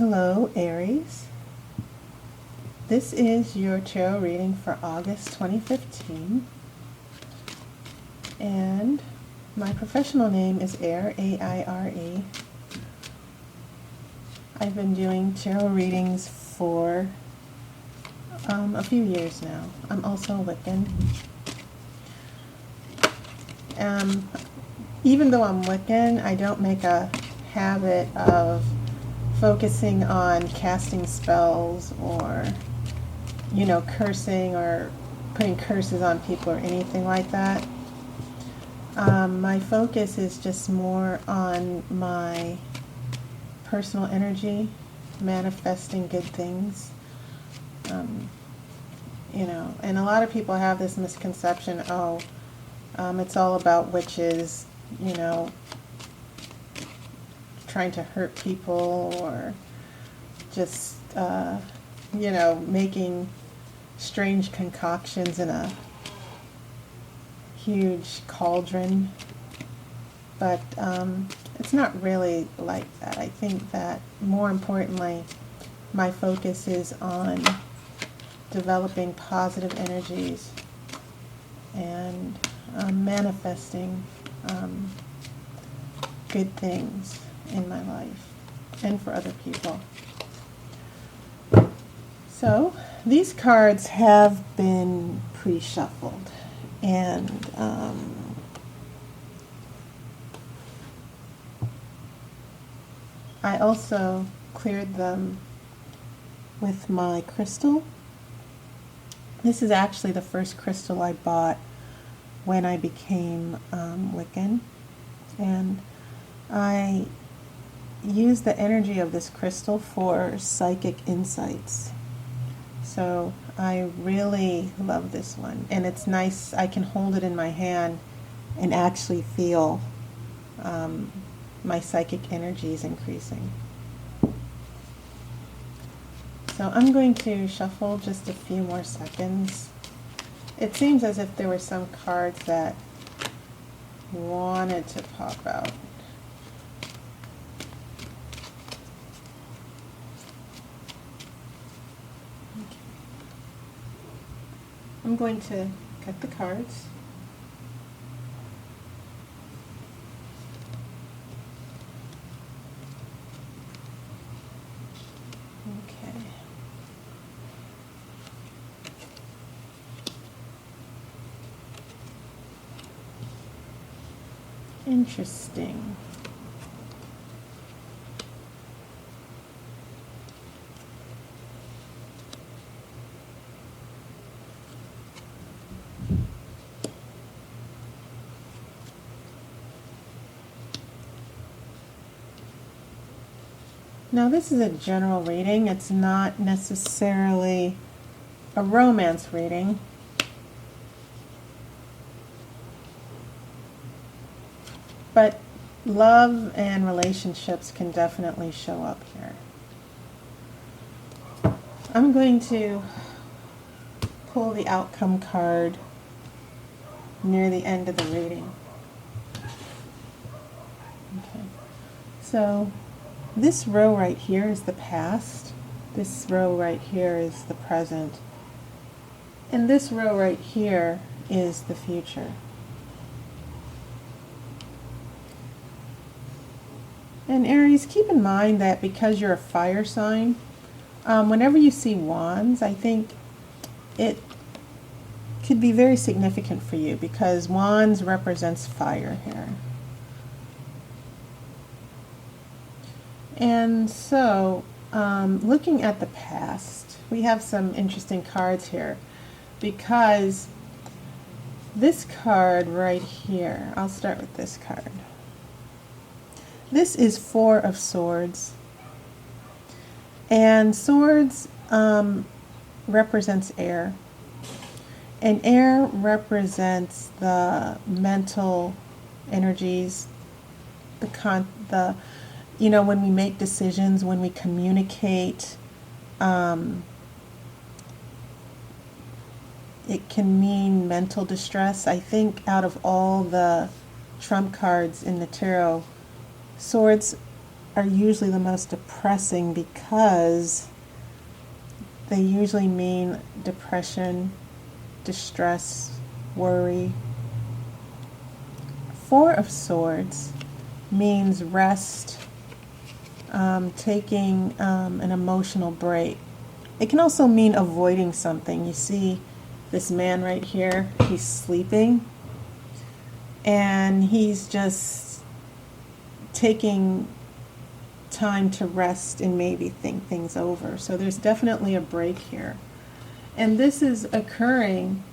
Hello, Aries. This is your tarot reading for August 2015, and my professional name is Aire, A-I-R-E. I've been doing tarot readings for a few years now. I'm also a Wiccan. Even though I'm Wiccan, I don't make a habit of focusing on casting spells or, cursing or putting curses on people or anything like that. My focus is just more on my personal energy, manifesting good things. And a lot of people have this misconception, it's all about witches, trying to hurt people or just, making strange concoctions in a huge cauldron. But it's not really like that. I think that more importantly, my focus is on developing positive energies and manifesting good things in my life and for other people. So these cards have been pre-shuffled, and I also cleared them with my crystal. This is actually the first crystal I bought when I became Wiccan, and I use the energy of this crystal for psychic insights. So I really love this one, and it's nice. I can hold it in my hand and actually feel my psychic energies increasing. So I'm going to shuffle just a few more seconds. It seems as if there were some cards that wanted to pop out. I'm going to cut the cards. Okay. Interesting. Now this is a general reading. It's not necessarily a romance reading. But love and relationships can definitely show up here. I'm going to pull the outcome card near the end of the reading. Okay. So this row right here is the past. This row right here is the present. And this row right here is the future. And Aries, keep in mind that because you're a fire sign, whenever you see wands, I think it could be very significant for you because wands represents fire here. And so, looking at the past, we have some interesting cards here because this card right here, I'll start with this card. This is Four of Swords, and swords represents air, and air represents the mental energies, when we make decisions, when we communicate, it can mean mental distress. I think out of all the trump cards in the tarot, swords are usually the most depressing because they usually mean depression, distress, worry. Four of Swords means rest, taking an emotional break. It can also mean avoiding something. You see this man right here, he's sleeping, and he's just taking time to rest and maybe think things over. So there's definitely a break here. And this is occurring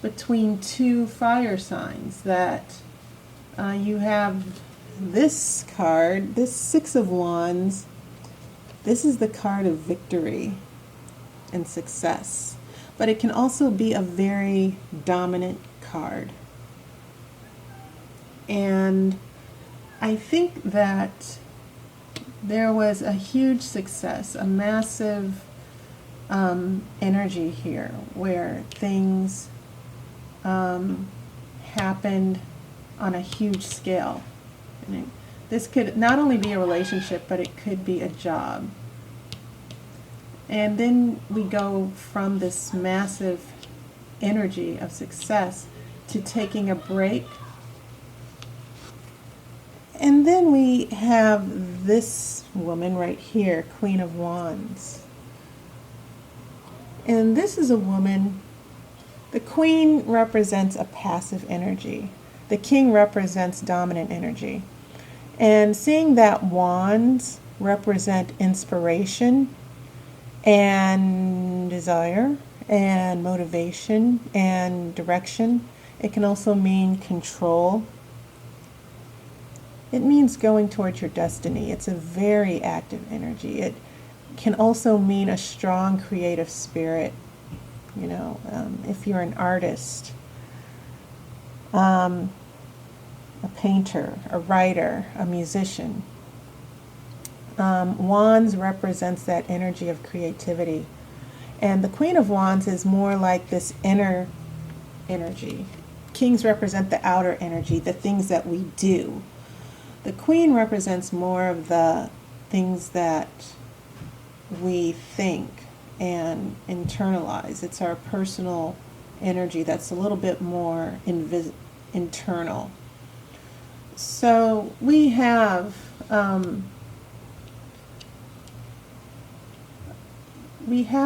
between two fire signs that you have this card, this Six of Wands. This is the card of victory and success. But it can also be a very dominant card. And I think that there was a huge success, a massive energy here where things happened on a huge scale. And this could not only be a relationship, but it could be a job. And then we go from this massive energy of success to taking a break. And then we have this woman right here, Queen of Wands. And this is a woman, the Queen represents a passive energy. The King represents dominant energy. And seeing that wands represent inspiration and desire and motivation and direction, it can also mean control. It means going towards your destiny. It's a very active energy. It can also mean a strong creative spirit. You know, if you're an artist, a painter, a writer, a musician. Wands represents that energy of creativity. And the Queen of Wands is more like this inner energy. Kings represent the outer energy, the things that we do. The Queen represents more of the things that we think and internalize. It's our personal energy that's a little bit more internal. So we have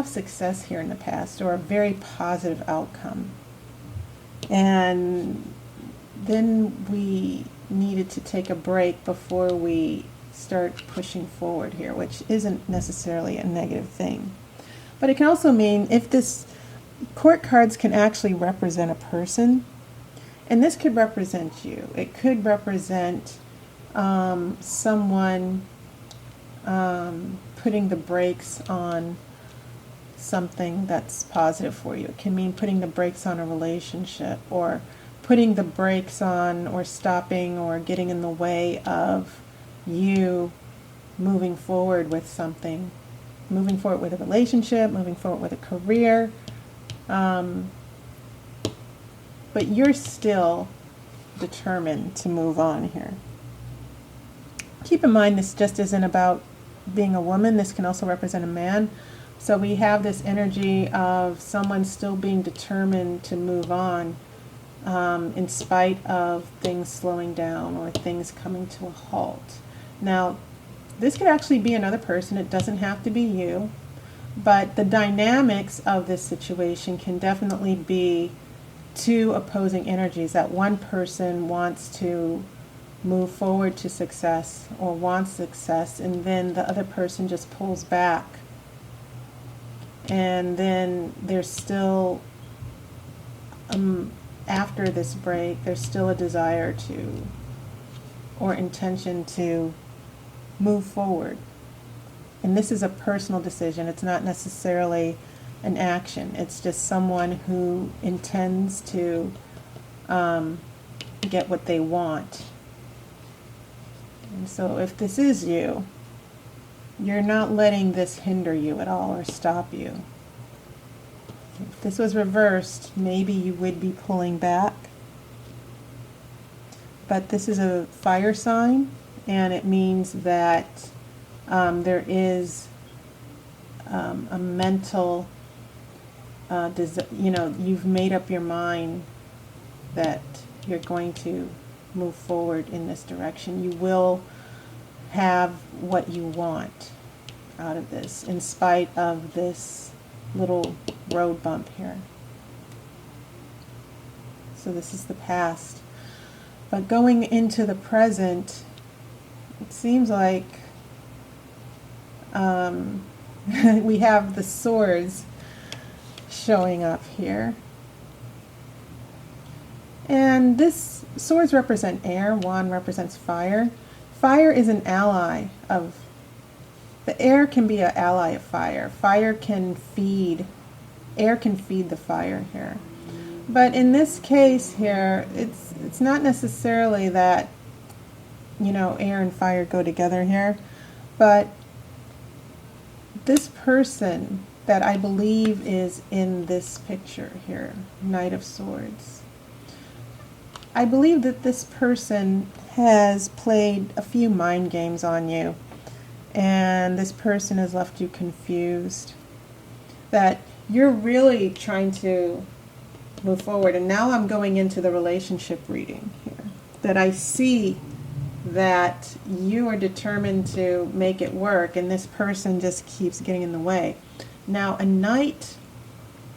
success here in the past, or a very positive outcome. And then we needed to take a break before we start pushing forward here, which isn't necessarily a negative thing. But it can also mean, if this court cards can actually represent a person, and this could represent you. It could represent someone putting the brakes on something that's positive for you. It can mean putting the brakes on a relationship, or putting the brakes on, or stopping, or getting in the way of you moving forward with something, moving forward with a relationship, moving forward with a career. But you're still determined to move on here. Keep in mind, this just isn't about being a woman. This can also represent a man. So we have this energy of someone still being determined to move on, in spite of things slowing down or things coming to a halt. Now, this could actually be another person. It doesn't have to be you. But the dynamics of this situation can definitely be two opposing energies, that one person wants to move forward to success or wants success, and then the other person just pulls back. And then there's still, after this break, there's still a desire to, or intention to, move forward. And this is a personal decision. It's not necessarily an action. It's just someone who intends to get what they want. And so if this is you, you're not letting this hinder you at all or stop you. If this was reversed, maybe you would be pulling back. But this is a fire sign, and it means that There is a mental, you've made up your mind that you're going to move forward in this direction. You will have what you want out of this, in spite of this little road bump here. So this is the past. But going into the present, it seems like we have the swords showing up here. And this swords represent air, wand represents fire. Fire is an ally of, the air can be an ally of fire. Air can feed the fire here. But in this case here, it's not necessarily that, air and fire go together here, but this person that I believe is in this picture here, Knight of Swords, I believe that this person has played a few mind games on you, and this person has left you confused, that you're really trying to move forward. And now I'm going into the relationship reading here, that I see that you are determined to make it work, and this person just keeps getting in the way. Now, a knight,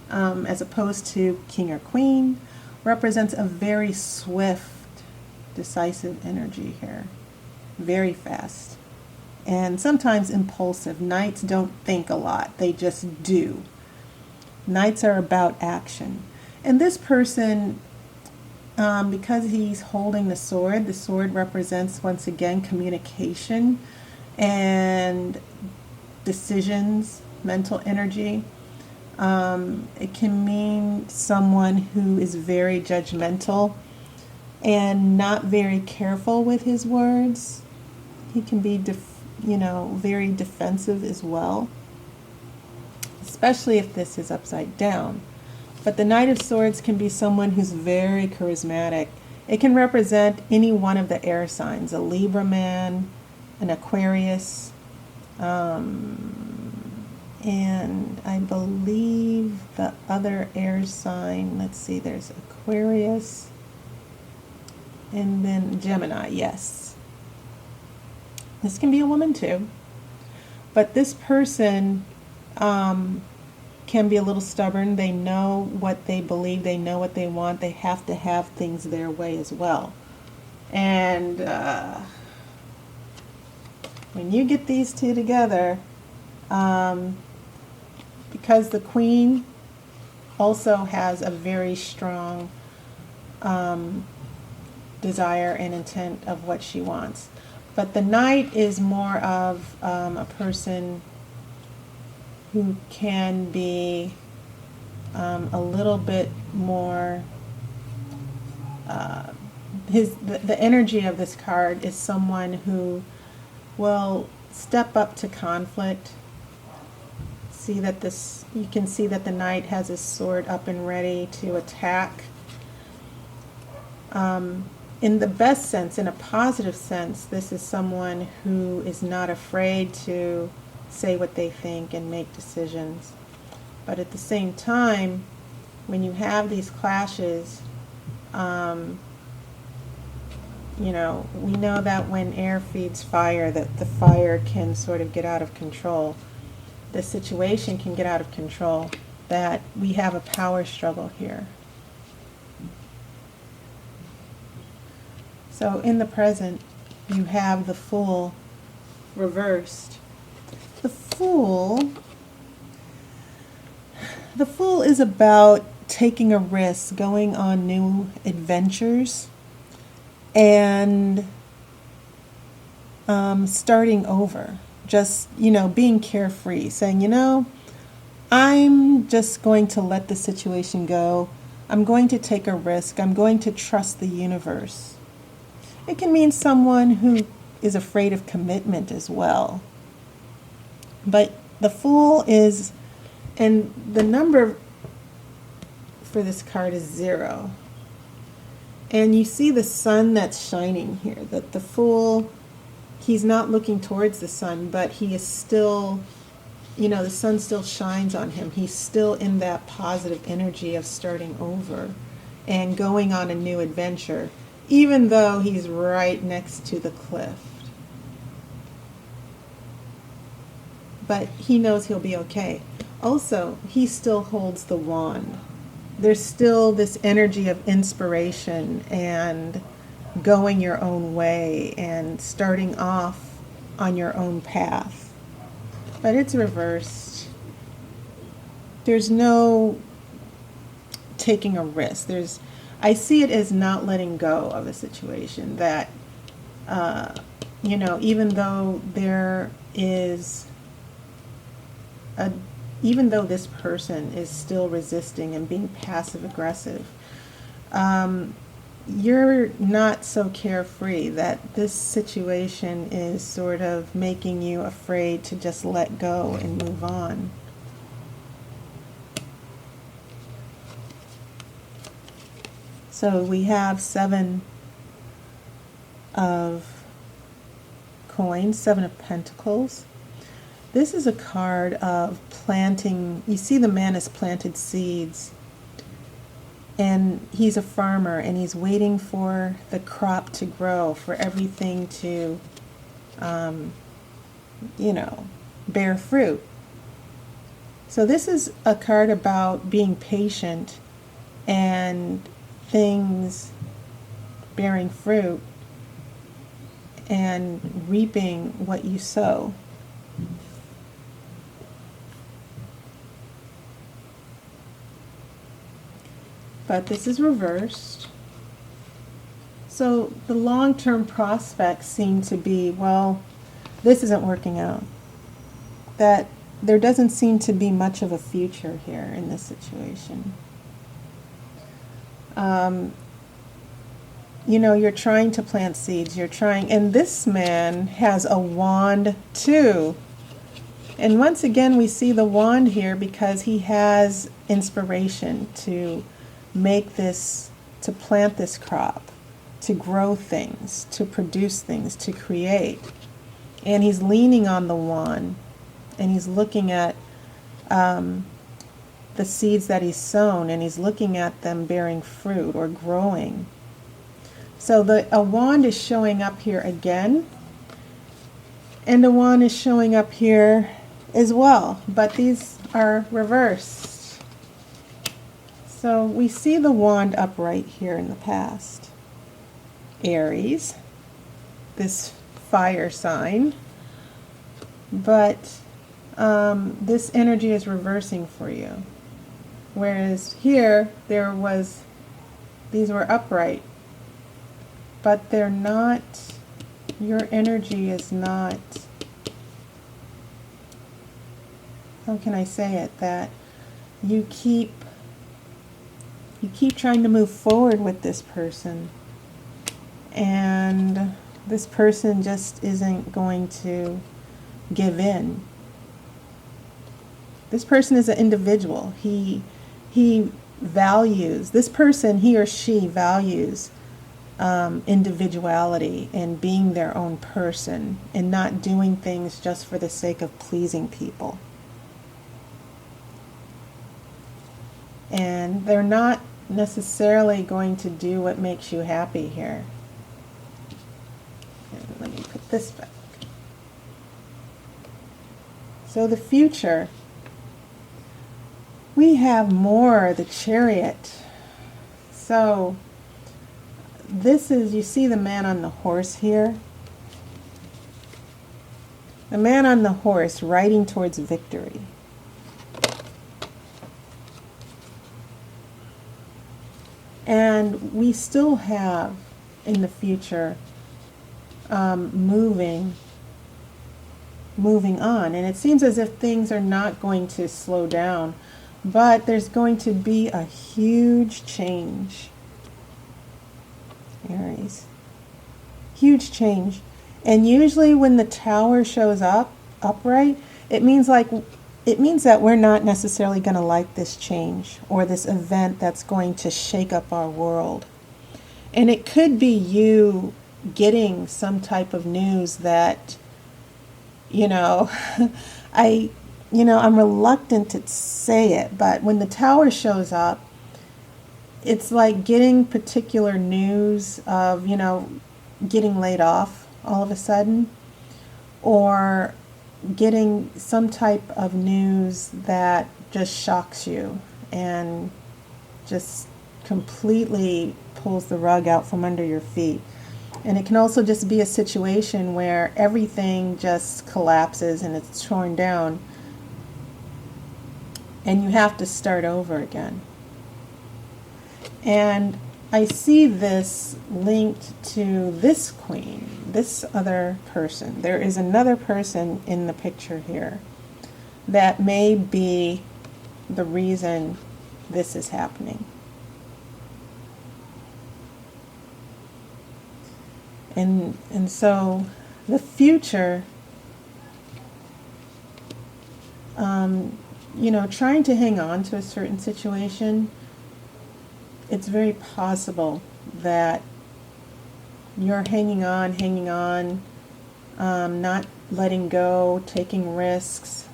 as opposed to king or queen, represents a very swift, decisive energy here, very fast, and sometimes impulsive. Knights don't think a lot, they just do. Knights are about action. And this person, because he's holding the sword represents, once again, communication and decisions, mental energy. It can mean someone who is very judgmental and not very careful with his words. He can be, very defensive as well, especially if this is upside down. But the Knight of Swords can be someone who's very charismatic. It can represent any one of the air signs, a Libra man, an Aquarius, and I believe the other air sign, let's see, there's Aquarius, and then Gemini, yes. This can be a woman too. But this person can be a little stubborn. They know what they believe, they know what they want, they have to have things their way as well. And when you get these two together, because the Queen also has a very strong desire and intent of what she wants, but the Knight is more of a person who can be a little bit more, the energy of this card is someone who will step up to conflict. See that you can see that the Knight has his sword up and ready to attack. In the best sense, in a positive sense, this is someone who is not afraid to say what they think and make decisions. But at the same time, when you have these clashes, we know that when air feeds fire, that the fire can sort of get out of control. The situation can get out of control, that we have a power struggle here. So in the present, you have the Fool reversed. The Fool is about taking a risk, going on new adventures, and starting over. Just, being carefree, saying, I'm just going to let the situation go. I'm going to take a risk. I'm going to trust the universe. It can mean someone who is afraid of commitment as well. But the Fool is, and the number for this card is 0. And you see the sun that's shining here, that the Fool he's not looking towards the sun, but he is still, you know, the sun still shines on him. He's still in that positive energy of starting over and going on a new adventure, even though he's right next to the cliff. But he knows he'll be okay. Also, he still holds the wand. There's still this energy of inspiration and going your own way and starting off on your own path. But it's reversed. There's no taking a risk. I see it as not letting go of a situation that, you know, even though there is even though this person is still resisting and being passive aggressive, you're not so carefree that this situation is sort of making you afraid to just let go and move on. So we have 7 of coins, 7 of pentacles. This is a card of planting. You see the man has planted seeds, and he's a farmer, and he's waiting for the crop to grow, for everything to, you know, bear fruit. So this is a card about being patient and things bearing fruit and reaping what you sow. But this is reversed. So the long-term prospects seem to be, well, this isn't working out. That there doesn't seem to be much of a future here in this situation. You know, you're trying to plant seeds, and this man has a wand too. And once again, we see the wand here because he has inspiration to make this, to plant this crop, to grow things, to produce things, to create. And he's leaning on the wand, and he's looking at the seeds that he's sown, and he's looking at them bearing fruit or growing. So a wand is showing up here again, and a wand is showing up here as well, but these are reversed. So we see the wand upright here in the past. Aries, this fire sign, but this energy is reversing for you. Whereas here, these were upright, but they're not, your energy is not, how can I say it, that you keep trying to move forward with this person, and this person just isn't going to give in. This person is an individual. He values, this person, he or she values individuality and being their own person and not doing things just for the sake of pleasing people. And they're not necessarily going to do what makes you happy here. And let me put this back. So the future, we have more, the Chariot. So this is, you see the man on the horse here? The man on the horse riding towards victory. And we still have in the future moving on. And it seems as if things are not going to slow down, but there's going to be a huge change. Aries. Huge change. And usually when the tower shows up upright, it means that we're not necessarily going to like this change or this event that's going to shake up our world. And it could be you getting some type of news that, you know, I, I'm reluctant to say it, but when the Tower shows up, it's like getting particular news of, getting laid off all of a sudden, or getting some type of news that just shocks you and just completely pulls the rug out from under your feet. And it can also just be a situation where everything just collapses and it's torn down and you have to start over again. And I see this linked to this queen, this other person. There is another person in the picture here that may be the reason this is happening. And so the future, trying to hang on to a certain situation, it's very possible that you're hanging on, not letting go, taking risks,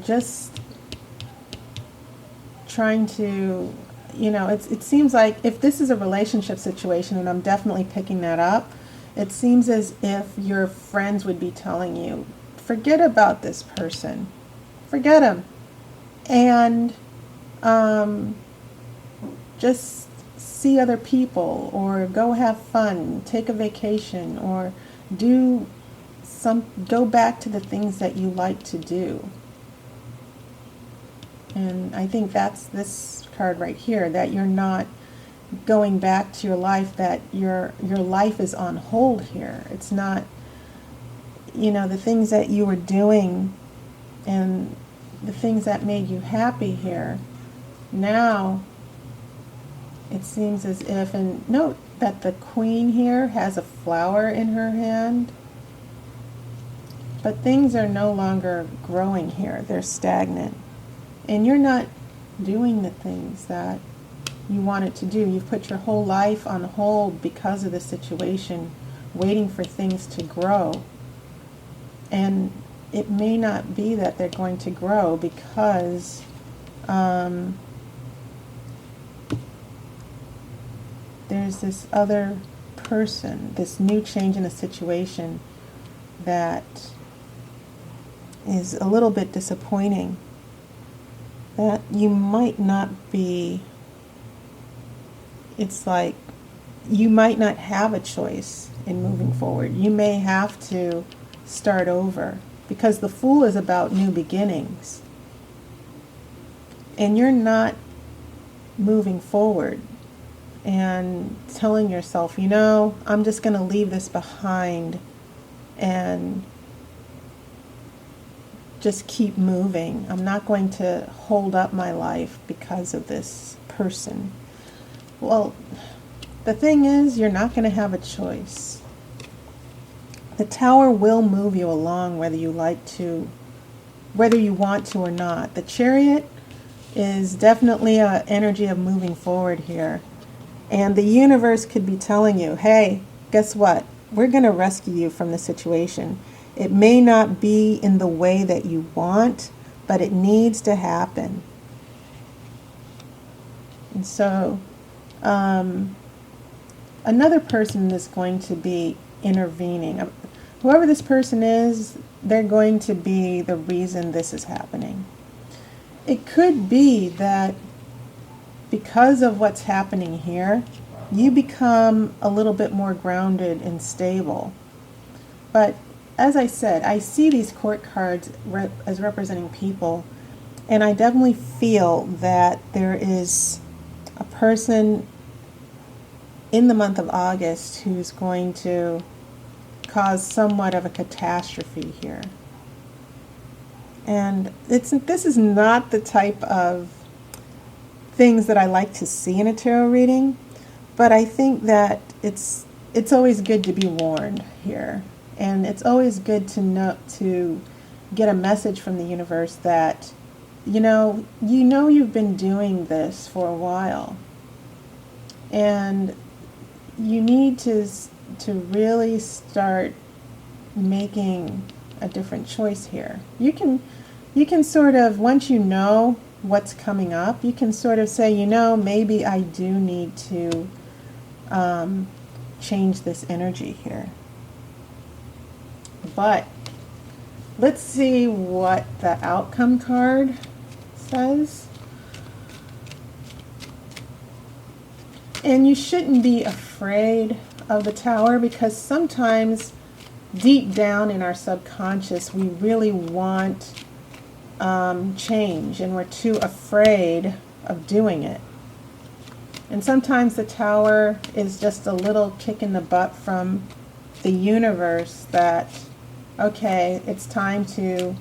just trying to, it seems like if this is a relationship situation, and I'm definitely picking that up, it seems as if your friends would be telling you, forget about this person, forget him, and just see other people, or go have fun, take a vacation, or go back to the things that you like to do. And I think that's this card right here, that you're not going back to your life, that your life is on hold here. It's not, the things that you were doing and the things that made you happy here. Now, it seems as if, and note that the queen here has a flower in her hand, but things are no longer growing here. They're stagnant. And you're not doing the things that you wanted to do. You've put your whole life on hold because of the situation, waiting for things to grow. And it may not be that they're going to grow because there's this other person, this new change in a situation that is a little bit disappointing. That you might not be, it's like you might not have a choice in moving forward. You may have to start over, because the Fool is about new beginnings. And you're not moving forward and telling yourself, I'm just going to leave this behind and just keep moving. I'm not going to hold up my life because of this person. Well, the thing is, you're not going to have a choice. The Tower will move you along whether you want to or not. The Chariot is definitely an energy of moving forward here. And the universe could be telling you, hey, guess what? We're going to rescue you from the situation. It may not be in the way that you want, but it needs to happen. And so, another person is going to be intervening. Whoever this person is, they're going to be the reason this is happening. It could be that because of what's happening here, you become a little bit more grounded and stable. But as I said, I see these court cards as representing people, and I definitely feel that there is a person in the month of August who's going to cause somewhat of a catastrophe here. And this is not the type of things that I like to see in a tarot reading, but I think that it's always good to be warned here. And it's always good to get a message from the universe that, you've been doing this for a while. And you need to really start making a different choice here. You can sort of, once you know what's coming up, you can sort of say, you know, maybe I do need to change this energy here. But let's see what the outcome card says. And you shouldn't be afraid of the Tower, because sometimes deep down in our subconscious we really want change, and we're too afraid of doing it. And sometimes the Tower is just a little kick in the butt from the universe that, okay, it's time to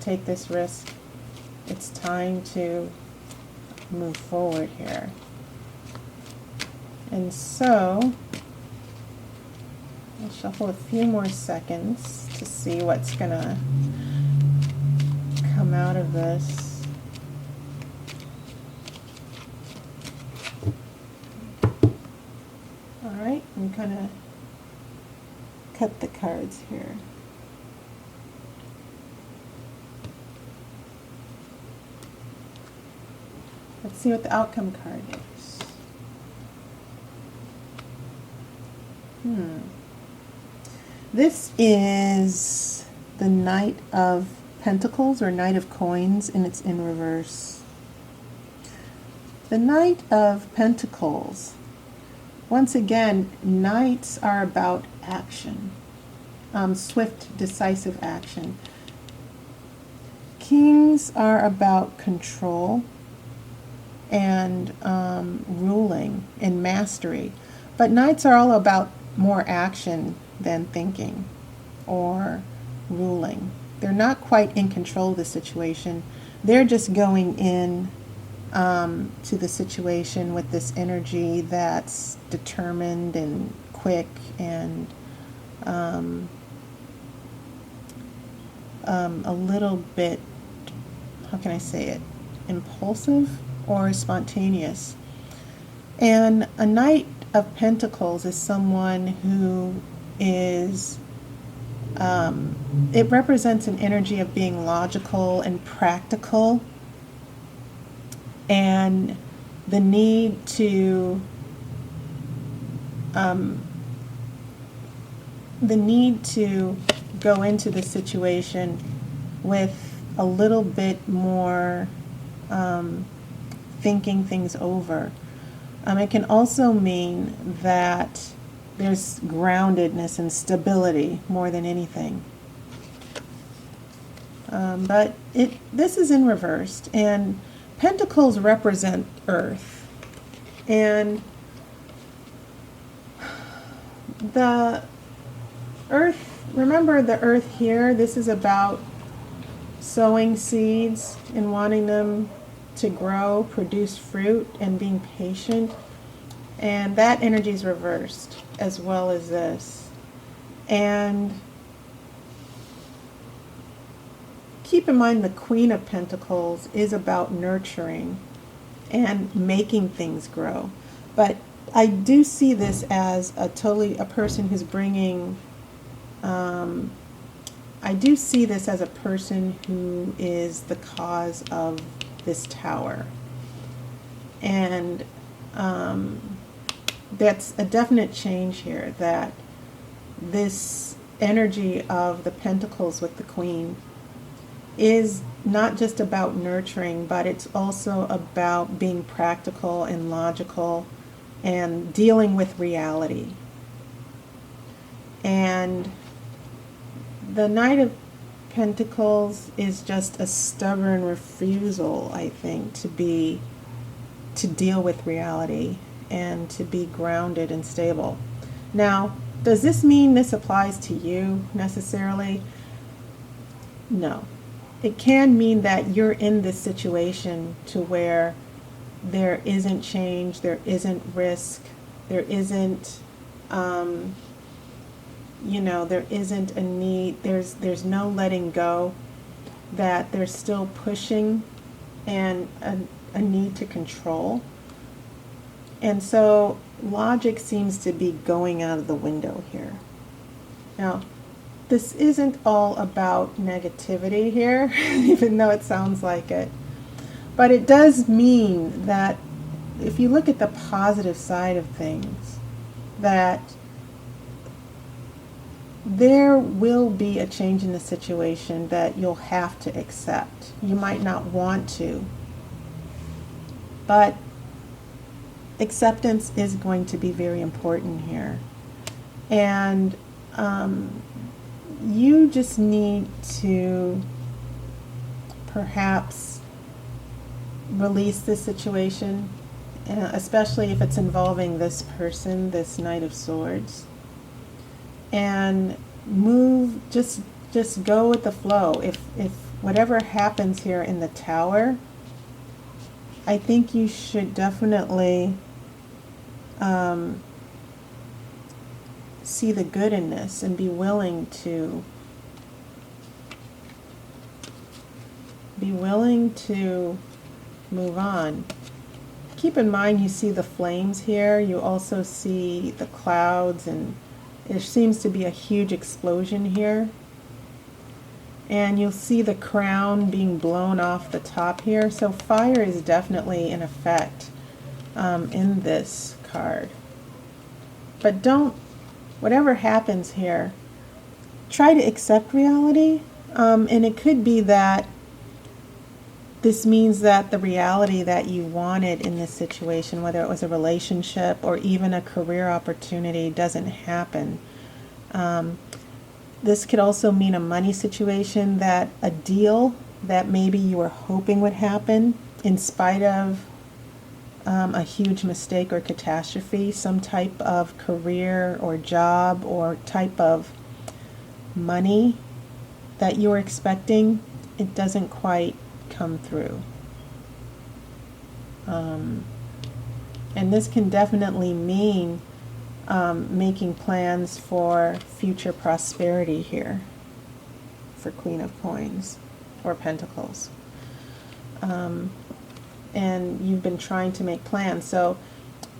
take this risk. It's time to move forward here. And so I'll shuffle a few more seconds to see what's gonna come out of this. All right, I'm gonna cut the cards here. Let's see what the outcome card is. This is the Knight of Pentacles, or Knight of Coins, and it's in reverse. The Knight of Pentacles. Once again, knights are about action, swift, decisive action. Kings are about control and ruling and mastery. But knights are all about more action than thinking or ruling. They're not quite in control of the situation. They're just going in to the situation with this energy that's determined and quick and a little bit, how can I say it, impulsive or spontaneous. And a Knight of Pentacles is someone who is, it represents an energy of being logical and practical, and the need to go into the situation with a little bit more thinking things over. It can also mean that there's groundedness and stability more than anything. But this is in reversed, and Pentacles represent Earth. And the Earth, remember the Earth here, this is about sowing seeds and wanting them to grow, produce fruit, and being patient. And that energy is reversed as well as this. And keep in mind, the Queen of Pentacles is about nurturing and making things grow. But I do see this as a person who's bringing, I do see this as a person who is the cause of this Tower. And that's a definite change here, that this energy of the Pentacles with the Queen is not just about nurturing, but it's also about being practical and logical and dealing with reality. And the Knight of Pentacles is just a stubborn refusal, I think, to deal with reality and to be grounded and stable. Now, does this mean this applies to you necessarily? No. It can mean that you're in this situation to where there isn't change, there isn't risk, there isn't, there isn't a need, there's no letting go, that there's still pushing and a need to control. And so logic seems to be going out of the window here. Now, this isn't all about negativity here, even though it sounds like it. But it does mean that if you look at the positive side of things, that there will be a change in the situation that you'll have to accept. You might not want to, but acceptance is going to be very important here. And you just need to perhaps release this situation, especially if it's involving this person, this Knight of Swords, and move, just go with the flow. If whatever happens here in the Tower, I think you should definitely see the good in this and be willing to move on. Keep in mind, you see the flames here, you also see the clouds, and there seems to be a huge explosion here. And you'll see the crown being blown off the top here. So fire is definitely in effect in this card. But don't, whatever happens here, try to accept reality. And it could be that this means that the reality that you wanted in this situation, whether it was a relationship or even a career opportunity, doesn't happen. This could also mean a money situation, that a deal that maybe you were hoping would happen in spite of a huge mistake or catastrophe, some type of career or job or type of money that you were expecting, it doesn't quite come through. And this can definitely mean making plans for future prosperity here for Queen of Coins or Pentacles. And you've been trying to make plans. So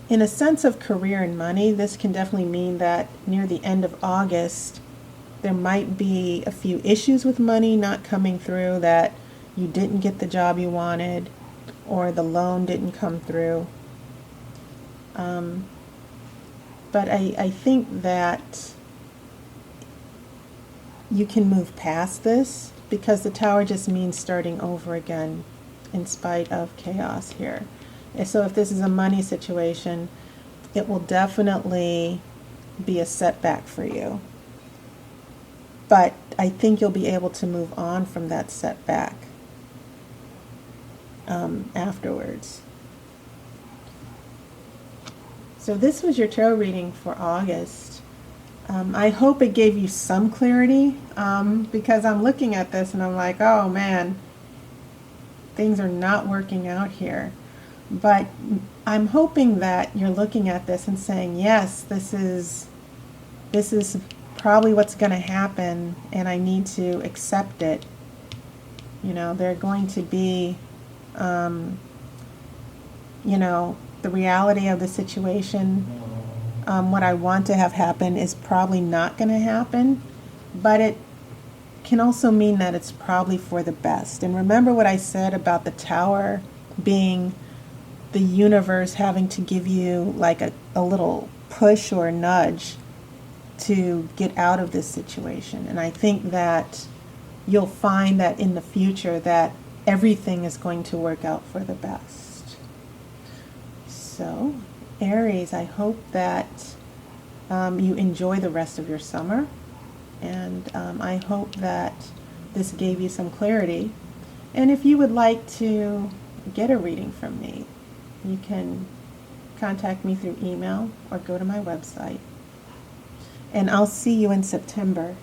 in a sense of career and money, this can definitely mean that near the end of August, there might be a few issues with money not coming through, that you didn't get the job you wanted, or the loan didn't come through. But I think that you can move past this, because the Tower just means starting over again in spite of chaos here. And so if this is a money situation, it will definitely be a setback for you. But I think you'll be able to move on from that setback afterwards. So this was your tarot reading for August. I hope it gave you some clarity, because I'm looking at this and I'm like, oh man, things are not working out here. But I'm hoping that you're looking at this and saying, yes, this is probably what's going to happen, and I need to accept it. You know, they're going to be, you know, the reality of the situation. What I want to have happen is probably not going to happen, but it can also mean that it's probably for the best. And remember what I said about the Tower being the universe having to give you like a little push or a nudge to get out of this situation. And I think that you'll find that in the future that everything is going to work out for the best. So, Aries, I hope that you enjoy the rest of your summer. And I hope that this gave you some clarity. And if you would like to get a reading from me, you can contact me through email or go to my website. And I'll see you in September.